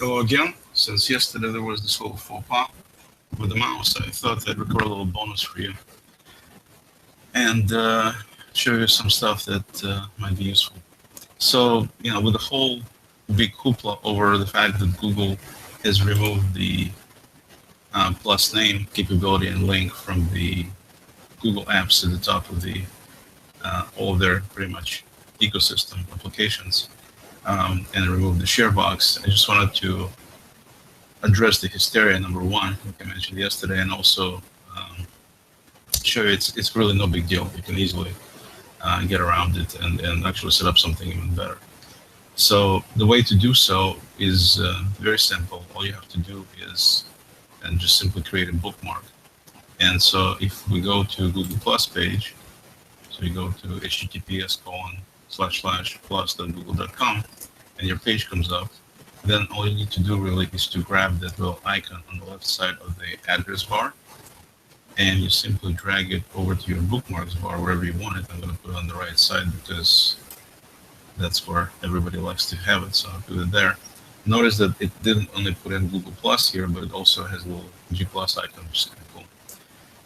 Hello again. Since yesterday there was this little faux pas with the mouse, I thought I'd record a little bonus for you and show you some stuff that might be useful. So, with the whole big hoopla over the fact that Google has removed the plus name capability and link from the Google apps at the top of the all of their pretty much ecosystem applications, and remove the share box, I just wanted to address the hysteria number one, like I mentioned yesterday, and also show you it's really no big deal. You can easily get around it and actually set up something even better. So the way to do so is very simple. All you have to do is just simply create a bookmark. And so if we go to Google Plus page, so you go to https://plus.google.com, and your page comes up, then all you need to do really is to grab that little icon on the left side of the address bar, and you simply drag it over to your bookmarks bar wherever you want it. I'm going to put it on the right side because that's where everybody likes to have it, so I'll put it there. Notice that it didn't only put in Google Plus here, but it also has a little G Plus icon, which is kind of cool.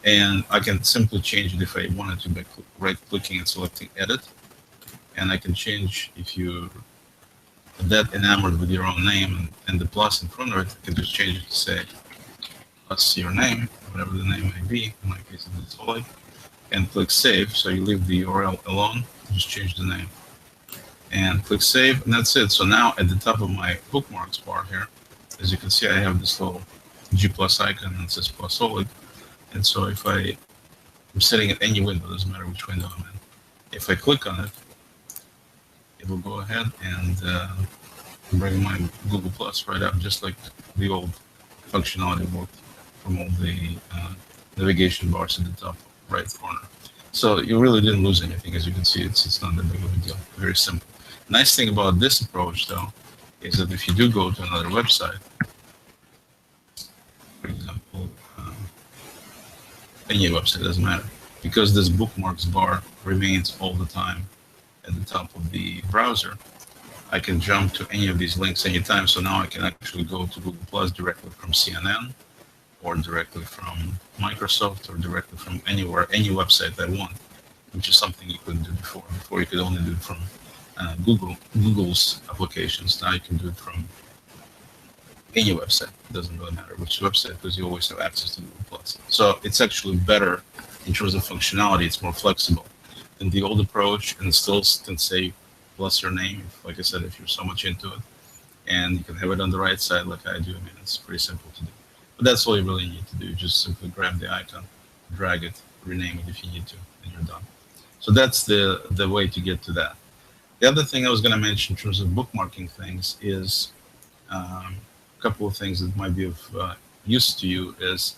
And I can simply change it if I wanted to by right-clicking and selecting Edit. And I can change, if you're that enamored with your own name and the plus in front of it, I can just change it to say plus your name, whatever the name may be. In my case, it's Oleg. And click Save. So you leave the URL alone, just change the name. And click Save, and that's it. So now at the top of my bookmarks bar here, as you can see, I have this little G plus icon that says plus Oleg. And so if I'm sitting at any window, doesn't matter which window I'm in, if I click on it, it will go ahead and bring my Google Plus right up, just like the old functionality worked from all the navigation bars at the top right corner. So you really didn't lose anything. As you can see, it's not that big of a deal. Very simple. Nice thing about this approach, though, is that if you do go to another website, for example, any website, doesn't matter, because this bookmarks bar remains all the time at the top of the browser, I can jump to any of these links anytime. So now I can actually go to Google Plus directly from CNN, or directly from Microsoft, or directly from anywhere, any website I want, which is something you couldn't do before. Before you could only do it from Google's applications. Now you can do it from any website. It doesn't really matter which website, because you always have access to Google Plus. So it's actually better in terms of functionality. It's more flexible than the old approach, and still can say plus your name, like I said, if you're so much into it. And you can have it on the right side like I do. I mean, it's pretty simple to do. But that's all you really need to do. Just simply grab the icon, drag it, rename it if you need to, and you're done. So that's the way to get to that. The other thing I was going to mention in terms of bookmarking things is a couple of things that might be of use to you is,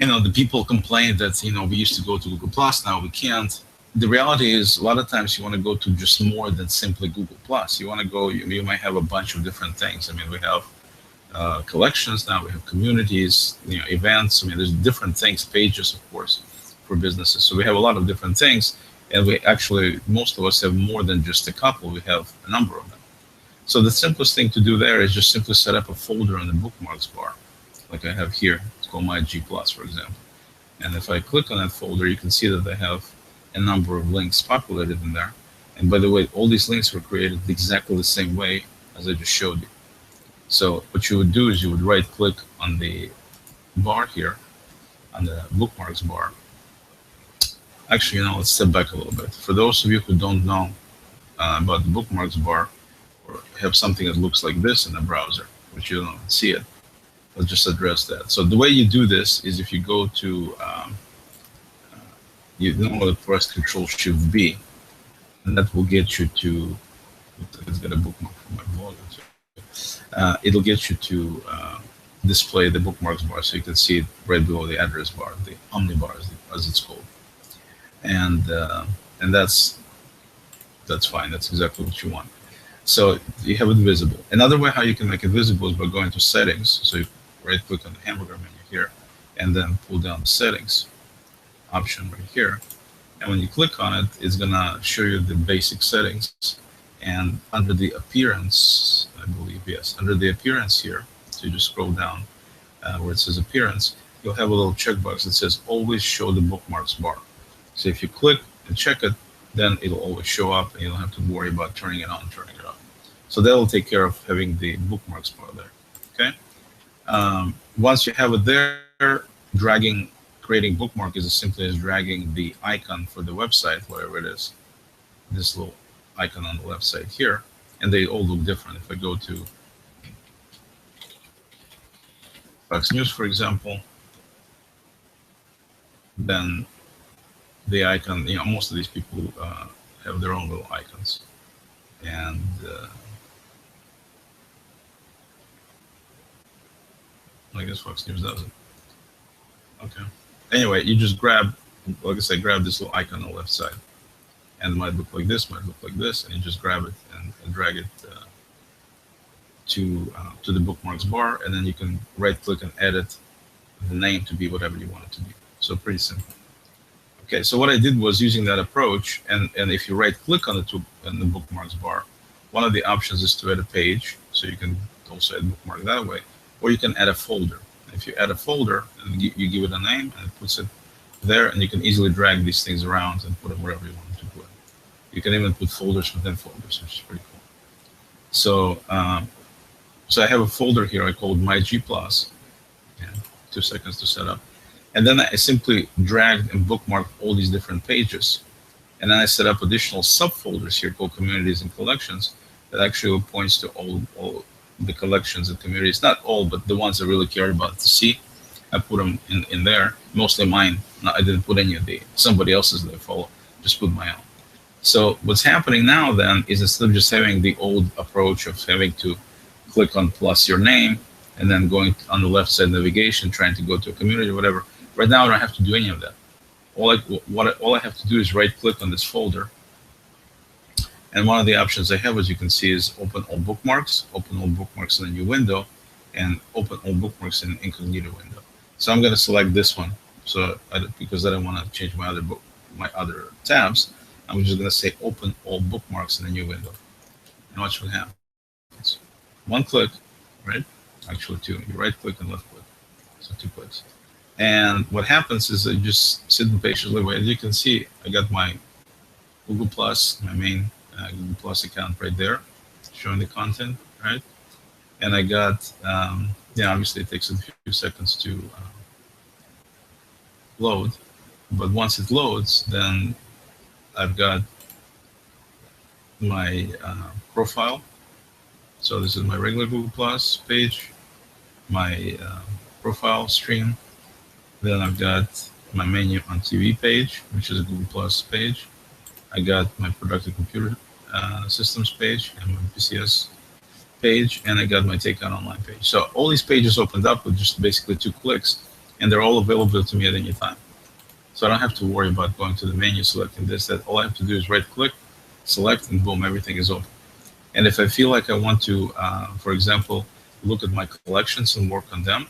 the people complain that, we used to go to Google Plus, now we can't. The reality is, a lot of times you want to go to just more than simply Google Plus. You want to go, you might have a bunch of different things. I mean, we have collections now, we have communities, events. I mean, there's different things, pages, of course, for businesses. So we have a lot of different things, and we actually, most of us have more than just a couple. We have a number of them. So the simplest thing to do there is just simply set up a folder on the bookmarks bar, like I have here. It's called My G Plus, for example. And if I click on that folder, you can see that they have a number of links populated in there. And by the way, all these links were created exactly the same way as I just showed you. So what you would do is you would right click on the bar here, on the bookmarks bar. Actually, let's step back a little bit. For those of you who don't know about the bookmarks bar, or have something that looks like this in the browser, which you don't see it, let's just address that. So the way you do this is if you go to, you normally press Control-Shift-B, and that will get you to, let's get a bookmark from my blog. It'll get you to display the bookmarks bar, so you can see it right below the address bar, the omnibar as it's called. And that's fine. That's exactly what you want. So you have it visible. Another way how you can make it visible is by going to Settings. So you right click on the hamburger menu here, and then pull down the Settings option right here. And when you click on it, it's gonna show you the basic settings. And under the Appearance I believe, yes. Under the appearance here, so you just scroll down where it says appearance, you'll have a little checkbox that says always show the bookmarks bar. So if you click and check it, then it'll always show up and you don't have to worry about turning it on, turning it off. So that'll take care of having the bookmarks bar there, okay? Once you have it there, creating bookmark is as simply as dragging the icon for the website, whatever it is, this little icon on the left side here, and they all look different. If I go to Fox News, for example, then the icon, most of these people have their own little icons. And I guess Fox News doesn't. Okay. Anyway, you just grab, like I said, grab this little icon on the left side. And it might look like this, might look like this, and you just grab it and drag it to the bookmarks bar, and then you can right-click and edit the name to be whatever you want it to be. So pretty simple. Okay, so what I did was using that approach, and if you right-click on the bookmarks bar, one of the options is to add a page, so you can also add bookmark that way, or you can add a folder. If you add a folder and you give it a name, and it puts it there, and you can easily drag these things around and put them wherever you want to put them. You can even put folders within folders, which is pretty cool. So, so I have a folder here I called My G+. Yeah, 2 seconds to set up. And then I simply dragged and bookmarked all these different pages. And then I set up additional subfolders here called Communities and Collections that actually points to all the collections and communities. Not all, but the ones I really care about to see. I put them in there, mostly mine. No, I didn't put any of somebody else's that I follow, just put my own. So what's happening now then is instead of just having the old approach of having to click on plus your name and then going on the left side navigation, trying to go to a community or whatever, right now I don't have to do any of that. All I have to do is right click on this folder. And one of the options I have, as you can see, is open all bookmarks in a new window, and open all bookmarks in an incognito window. So I'm going to select this one. So because I don't want to change my other tabs, I'm just going to say open all bookmarks in a new window. And watch what happens. One click, right? Actually two. You right click and left click. So 2 clicks. And what happens is I just sit patiently wait. As you can see, I got my Google Plus, my main Google Plus account right there, showing the content, right? And I got, yeah, obviously it takes a few seconds to load, but once it loads, then I've got my profile. So this is my regular Google Plus page, my profile stream. Then I've got my menu on TV page, which is a Google Plus page. I got my productive computer systems page and my PCS page, and I got my Takeout Online page. So all these pages opened up with just basically 2 clicks, and they're all available to me at any time. So I don't have to worry about going to the menu, selecting this, that. All I have to do is right click, select, and boom, everything is open. And if I feel like I want to, for example, look at my collections and work on them,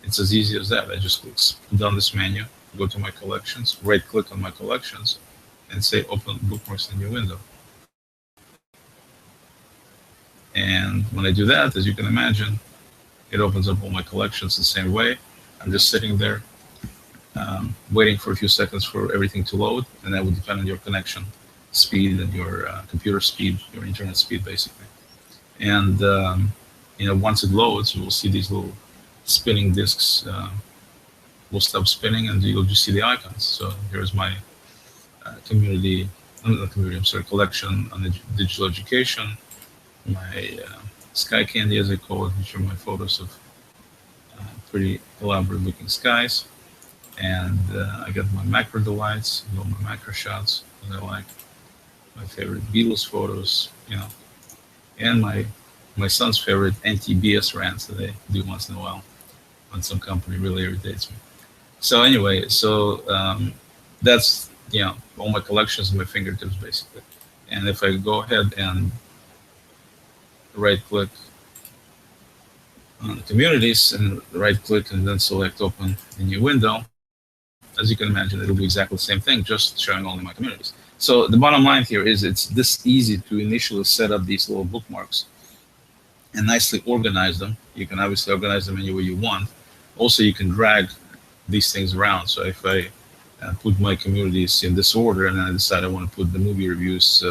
it's as easy as that. I just click down this menu, go to my collections, right click on my collections, and say open bookmarks in your window. And when I do that, as you can imagine, it opens up all my collections the same way. I'm just sitting there waiting for a few seconds for everything to load, and that will depend on your connection speed and your computer speed, your internet speed, basically. And once it loads, you will see these little spinning discs will stop spinning, and you'll just see the icons. So here's my collection on digital education, my sky candy, as I call it, which are my photos of pretty elaborate looking skies. And I got my macro delights, all my macro shots that I like, my favorite Beatles photos, and my son's favorite anti-BS rants that I do once in a while when some company really irritates me. So anyway, that's all my collections at my fingertips basically. And if I go ahead and right click on the communities and right click and then select open a new window, as you can imagine, it'll be exactly the same thing, just showing only my communities. So the bottom line here is it's this easy to initially set up these little bookmarks and nicely organize them. You can obviously organize them any way you want. Also, you can drag these things around. So if I put my communities in this order and then I decide I want to put the movie reviews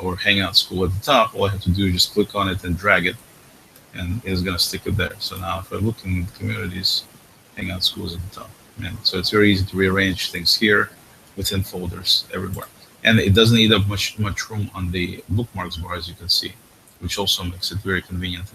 or Hangout School at the top, all I have to do is just click on it and drag it, and it's going to stick it there. So now if I look in communities, Hangout School is at the top. And so it's very easy to rearrange things here within folders everywhere. And it doesn't eat up much room on the bookmarks bar, as you can see, which also makes it very convenient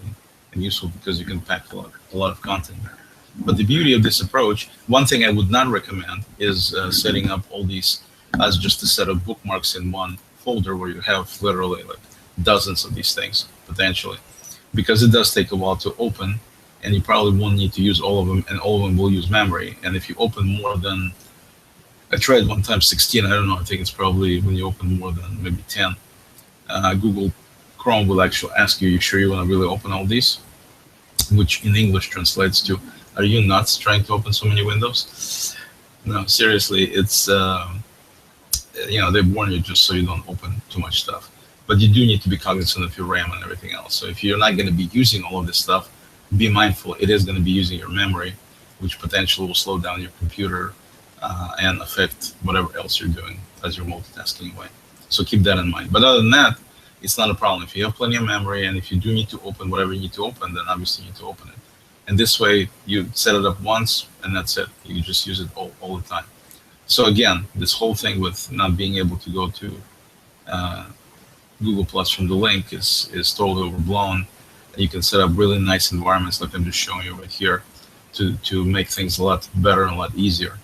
and useful because you can pack a lot of content there. But the beauty of this approach, one thing I would not recommend is setting up all these as just a set of bookmarks in one folder where you have literally like dozens of these things potentially, because it does take a while to open, and you probably won't need to use all of them, and all of them will use memory. And if you open more than, I tried one time 16, I don't know, I think it's probably when you open more than maybe 10, Google Chrome will actually ask you sure you want to really open all these, which in English translates to, are you nuts trying to open so many windows? No, seriously, it's, they warn you just so you don't open too much stuff. But you do need to be cognizant of your RAM and everything else. So if you're not going to be using all of this stuff, be mindful it is going to be using your memory, which potentially will slow down your computer and affect whatever else you're doing as you're multitasking away. So keep that in mind. But other than that, it's not a problem. If you have plenty of memory and if you do need to open whatever you need to open, then obviously you need to open it. And this way you set it up once and that's it. You just use it all the time. So again, this whole thing with not being able to go to Google Plus from the link is totally overblown. You can set up really nice environments like I'm just showing you right here to make things a lot better and a lot easier.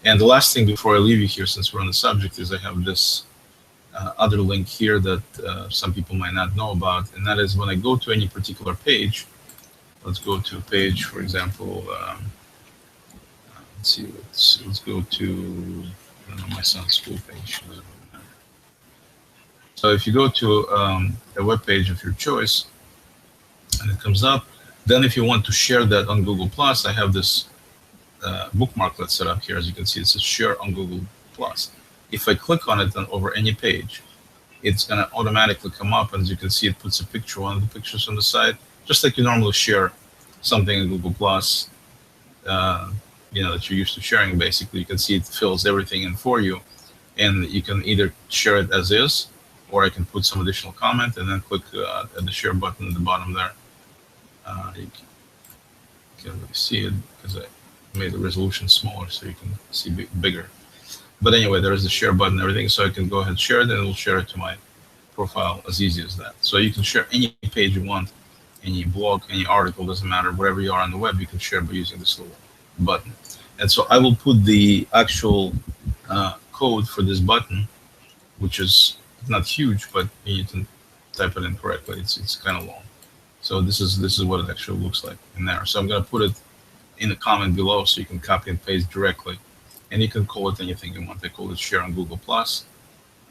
And the last thing before I leave you here, since we're on the subject, is I have this other link here that some people might not know about, and that is when I go to any particular page. Let's go to a page, for example, let's see, let's go to, I don't know, my son's school page. So if you go to a web page of your choice and it comes up, then if you want to share that on Google Plus, I have this bookmark that's set up here. As you can see, it says share on Google Plus. If I click on it over any page, it's going to automatically come up. And as you can see, it puts a picture, one of the pictures on the side, just like you normally share something in Google Plus, that you're used to sharing. Basically, you can see it fills everything in for you, and you can either share it as is, or I can put some additional comment and then click at the share button at the bottom there. You can't really see it because I made the resolution smaller so you can see bigger. But anyway, there's the share button and everything, so I can go ahead and share it, and it will share it to my profile as easy as that. So you can share any page you want, any blog, any article, doesn't matter, wherever you are on the web, you can share by using this little button. And so I will put the actual code for this button, which is not huge, but you need to type it in correctly. It's kind of long. So this is what it actually looks like in there. So I'm going to put it in the comment below so you can copy and paste directly. And you can call it anything you want. I call it share on Google Plus.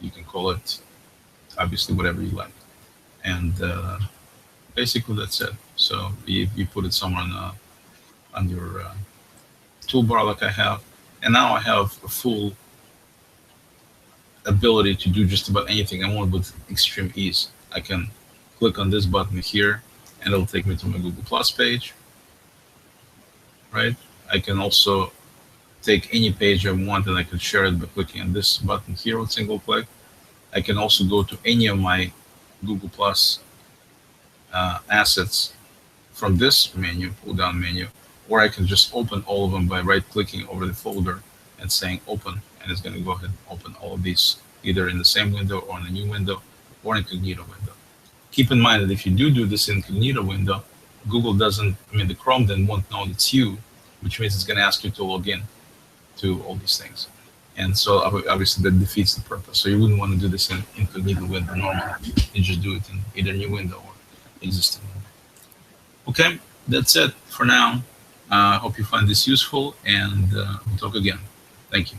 You can call it obviously whatever you like. And basically that's it. So you put it somewhere on your toolbar like I have. And now I have a full ability to do just about anything I want with extreme ease. I can click on this button here and it'll take me to my Google Plus page, right? I can also take any page I want and I can share it by clicking on this button here with single click. I can also go to any of my Google Plus assets from this menu, pull down menu, or I can just open all of them by right clicking over the folder and saying open, and it's going to go ahead and open all of these either in the same window or in a new window or incognito window. Keep in mind that if you do this incognito window, Google doesn't, the Chrome then won't know it's you, which means it's going to ask you to log in to all these things. And so obviously that defeats the purpose. So you wouldn't want to do this in incognito window normally. You just do it in either new window or existing window. Okay, that's it for now. I hope you find this useful, and we'll talk again. Thank you.